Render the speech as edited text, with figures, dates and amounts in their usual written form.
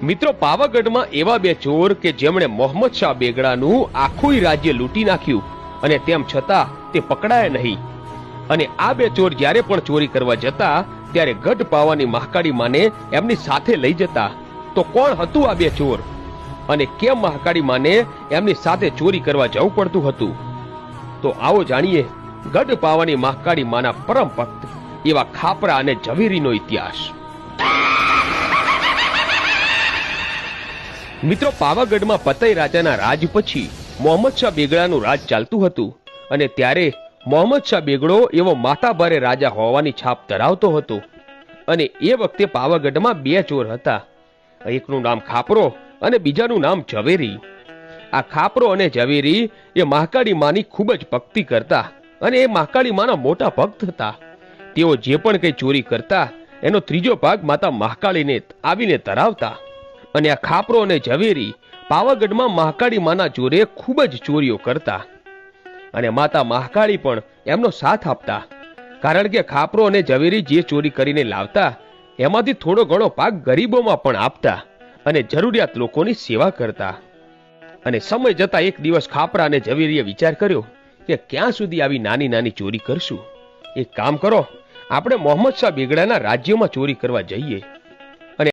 મિત્રો, પાવાગઢમાં એવા બે ચોર કે જેમણે મોહમ્મદ શાહ બેગડાનું આખું રાજ્ય લૂંટી નાખ્યું અને તેમ છતાં તે પકડાયા નહીં. અને આ બે ચોર જ્યારે પણ ચોરી કરવા જતા ત્યારે ગઢ પાવાની મહાકાળી માને એમની સાથે લઈ જતા. તો કોણ હતું આ બે ચોર અને કેમ મહાકાળી માને એમની સાથે ચોરી કરવા જવું પડતું હતું? તો આવો જાણીએ ગઢ પાવાની મહાકાળી માના પરમ ભક્ત એવા ખાપરા અને ઝવેરીનો ઇતિહાસ. મિત્રો, પાવાગઢમાં પતઈ રાજાના રાજ પછી મોહમ્મદ શાહ બેગડાનું રાજ ચાલતું હતું અને ત્યારે મોહમ્મદ શાહ બેગડો એવો માતાભારે રાજા હોવાની છાપ ધરાવતો હતો. અને એ વખતે પાવાગઢમાં બે ચોર હતા. એકનું નામ ખાપરો અને બીજાનું નામ ઝવેરી. આ ખાપરો અને ઝવેરી એ મહાકાળી માની ખૂબ જ ભક્તિ કરતા અને એ મહાકાળી માના મોટા ભક્ત હતા. તેઓ જે પણ કંઈ ચોરી કરતા એનો ત્રીજો ભાગ માતા મહાકાળીને આવીને ધરાવતા. અને આ ખાપરો અને ઝવેરી પાવાગઢમાં મહાકાળી માના જોરે ખૂબ જ ચોરીઓ કરતા અને માતા મહાકાળી પણ એમનો સાથ આપતા. કારણ કે ખાપરો અને ઝવેરી જે ચોરી કરીને લાવતા એમાંથી થોડો ઘણો ભાગ ગરીબોમાં પણ આપતા અને જરૂરિયાત લોકોની સેવા કરતા. અને સમય જતા એક દિવસ ખાપરા અને ઝવેરીએ વિચાર કર્યો કે ક્યાં સુધી આવી નાની નાની ચોરી કરશું? એક કામ કરો, આપણે મોહમ્મદ શાહ બેગડાના રાજ્યમાં ચોરી કરવા જઈએ.